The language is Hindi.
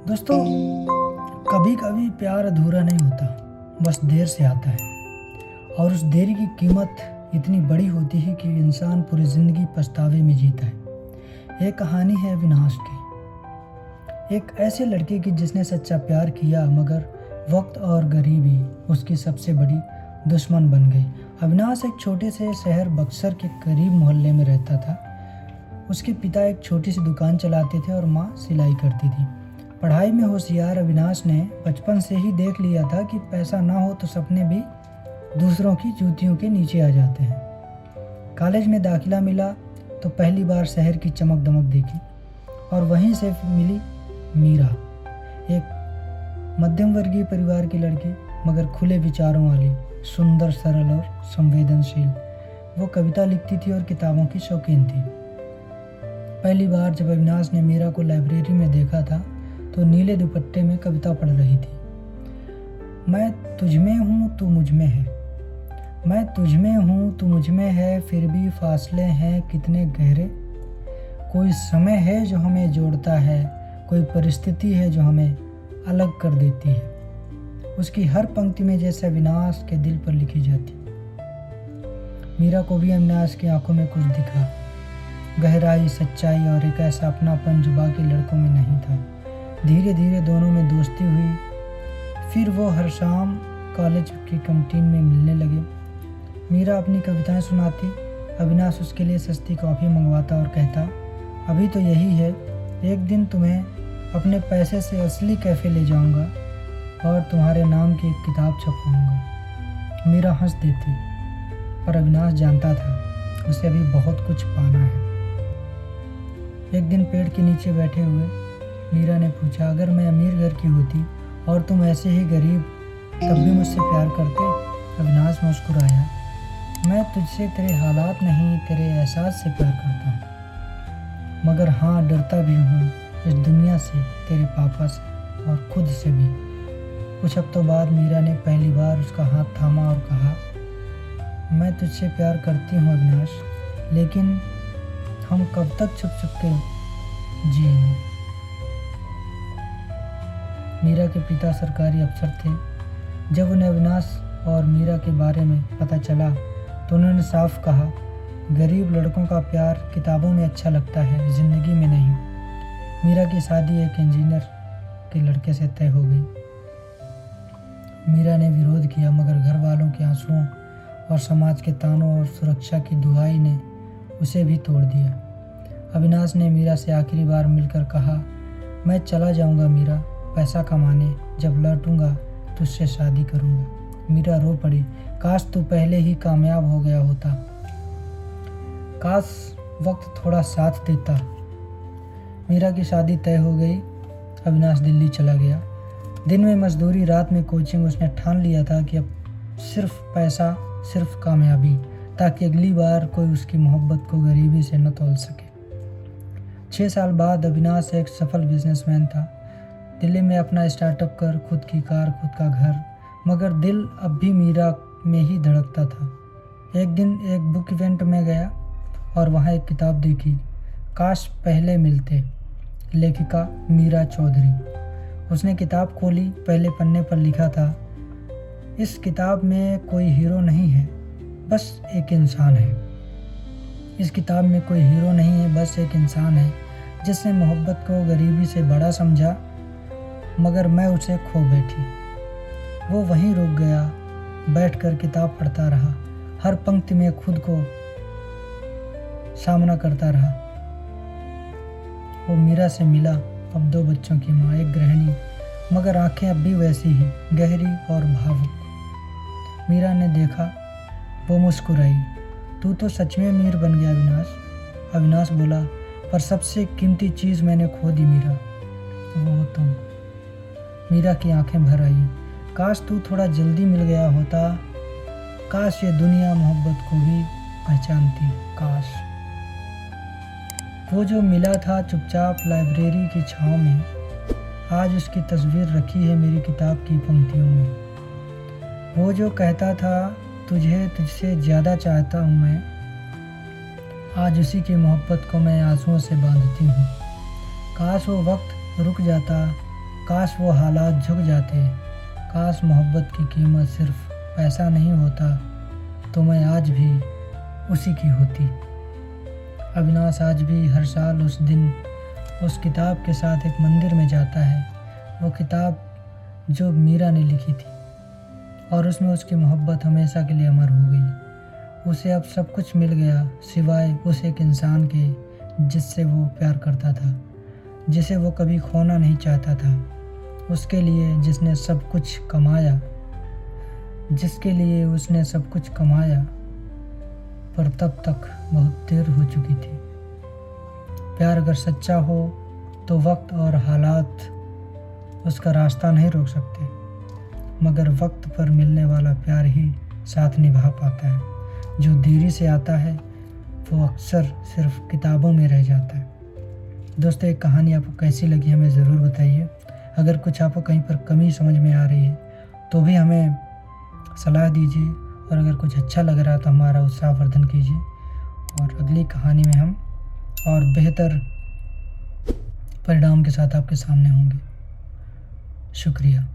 दोस्तों, कभी कभी प्यार अधूरा नहीं होता, बस देर से आता है। और उस देरी की कीमत इतनी बड़ी होती है कि इंसान पूरी ज़िंदगी पछतावे में जीता है। एक कहानी है अविनाश की, एक ऐसे लड़के की जिसने सच्चा प्यार किया, मगर वक्त और गरीबी उसकी सबसे बड़ी दुश्मन बन गई। अविनाश एक छोटे से शहर बक्सर के करीब मोहल्ले में रहता था। उसके पिता एक छोटी सी दुकान चलाते थे और माँ सिलाई करती थी। पढ़ाई में होशियार अविनाश ने बचपन से ही देख लिया था कि पैसा ना हो तो सपने भी दूसरों की जूतियों के नीचे आ जाते हैं। कॉलेज में दाखिला मिला तो पहली बार शहर की चमक दमक देखी, और वहीं से मिली मीरा, एक मध्यम वर्गीय परिवार की लड़की, मगर खुले विचारों वाली, सुंदर, सरल और संवेदनशील। वो कविता लिखती थी और किताबों की शौकीन थी। पहली बार जब अविनाश ने मीरा को लाइब्रेरी में देखा था तो नीले दुपट्टे में कविता पढ़ रही थी। मैं तुझ में हूँ तू मुझ में है, मैं तुझ में हूँ तू मुझ में है, फिर भी फासले हैं कितने गहरे। कोई समय है जो हमें जोड़ता है, कोई परिस्थिति है जो हमें अलग कर देती है। उसकी हर पंक्ति में जैसे अविनाश के दिल पर लिखी जाती। मीरा को भी अविनाश की आंखों में कुछ दिखा, गहराई, सच्चाई और एक ऐसा अपनापन जो बाकी लड़कों में नहीं था। धीरे धीरे दोनों में दोस्ती हुई। फिर वो हर शाम कॉलेज की कैंटीन में मिलने लगे। मीरा अपनी कविताएं सुनाती, अविनाश उसके लिए सस्ती कॉफ़ी मंगवाता और कहता, अभी तो यही है, एक दिन तुम्हें अपने पैसे से असली कैफ़े ले जाऊंगा और तुम्हारे नाम की एक किताब छपवाऊंगा। मीरा हंस देती, पर अविनाश जानता था उसे अभी बहुत कुछ पाना है। एक दिन पेड़ के नीचे बैठे हुए मीरा ने पूछा, अगर मैं अमीर घर की होती और तुम ऐसे ही गरीब, तब भी मुझसे प्यार करते? अविनाश मुस्कुराया, मैं तुझसे तेरे हालात नहीं, तेरे एहसास से प्यार करता हूँ, मगर हाँ, डरता भी हूँ इस दुनिया से, तेरे पापा से और खुद से भी। कुछ हफ्तों बाद मीरा ने पहली बार उसका हाथ थामा और कहा, मैं तुझसे प्यार करती हूँ अविनाश, लेकिन हम कब तक छुप छुप के जिएंगे। मीरा के पिता सरकारी अफसर थे। जब उन्हें अविनाश और मीरा के बारे में पता चला तो उन्होंने साफ कहा, गरीब लड़कों का प्यार किताबों में अच्छा लगता है, ज़िंदगी में नहीं। मीरा की शादी एक इंजीनियर के लड़के से तय हो गई। मीरा ने विरोध किया, मगर घर वालों के आंसुओं और समाज के तानों और सुरक्षा की दुहाई ने उसे भी तोड़ दिया। अविनाश ने मीरा से आखिरी बार मिलकर कहा, मैं चला जाऊंगा मीरा, पैसा कमाने, जब लौटूंगा तुझसे शादी करूंगा। मीरा रो पड़ी, काश तू पहले ही कामयाब हो गया होता, काश वक्त थोड़ा साथ देता। मीरा की शादी तय हो गई। अविनाश दिल्ली चला गया। दिन में मजदूरी, रात में कोचिंग। उसने ठान लिया था कि अब सिर्फ पैसा, सिर्फ कामयाबी, ताकि अगली बार कोई उसकी मोहब्बत को गरीबी से न तोल सके। 6 साल बाद अविनाश एक सफल बिजनेसमैन था। दिल्ली में अपना स्टार्टअप कर, खुद की कार, खुद का घर, मगर दिल अब भी मीरा में ही धड़कता था। एक दिन एक बुक इवेंट में गया और वहाँ एक किताब देखी, काश पहले मिलते, लेखिका मीरा चौधरी। उसने किताब खोली। पहले पन्ने पर लिखा था, इस किताब में कोई हीरो नहीं है, बस एक इंसान है। इस किताब में कोई हीरो नहीं है, बस एक इंसान है जिसने मोहब्बत को गरीबी से बड़ा समझा, मगर मैं उसे खो बैठी। वो वहीं रुक गया, बैठकर किताब पढ़ता रहा, हर पंक्ति में खुद को सामना करता रहा। वो मीरा से मिला, अब 2 बच्चों की माँ, एक गृहिणी, मगर आंखें अब भी वैसी ही गहरी और भावुक। मीरा ने देखा, वो मुस्कुराई, तू तो सच में अमीर बन गया अविनाश। अविनाश बोला, पर सबसे कीमती चीज़ मैंने खो दी मीरा, वो हो तुम। मीरा की आंखें भर आई, काश तू थोड़ा जल्दी मिल गया होता, काश ये दुनिया मोहब्बत को भी पहचानती, काश। वो जो मिला था चुपचाप लाइब्रेरी की छाँव में, आज उसकी तस्वीर रखी है मेरी किताब की पंक्तियों में। वो जो कहता था, तुझे तुझसे ज़्यादा चाहता हूँ मैं, आज उसी की मोहब्बत को मैं आंसुओं से बांधती हूँ। काश वो वक्त रुक जाता, काश वो हालात झुक जाते, काश मोहब्बत की कीमत सिर्फ पैसा नहीं होता, तो मैं आज भी उसी की होती। अविनाश आज भी हर साल उस दिन उस किताब के साथ एक मंदिर में जाता है, वो किताब जो मीरा ने लिखी थी, और उसमें उसकी मोहब्बत हमेशा के लिए अमर हो गई। उसे अब सब कुछ मिल गया सिवाय उस एक इंसान के जिससे वो प्यार करता था, जिसे वो कभी खोना नहीं चाहता था, उसके लिए जिसने सब कुछ कमाया, जिसके लिए उसने सब कुछ कमाया, पर तब तक बहुत देर हो चुकी थी। प्यार अगर सच्चा हो तो वक्त और हालात उसका रास्ता नहीं रोक सकते, मगर वक्त पर मिलने वाला प्यार ही साथ निभा पाता है। जो देरी से आता है वो अक्सर सिर्फ किताबों में रह जाता है। दोस्तों, एक कहानी आपको कैसी लगी हमें ज़रूर बताइए। अगर कुछ आपको कहीं पर कमी समझ में आ रही है तो भी हमें सलाह दीजिए, और अगर कुछ अच्छा लग रहा है तो हमारा उत्साहवर्धन कीजिए, और अगली कहानी में हम और बेहतर परिणाम के साथ आपके सामने होंगे। शुक्रिया।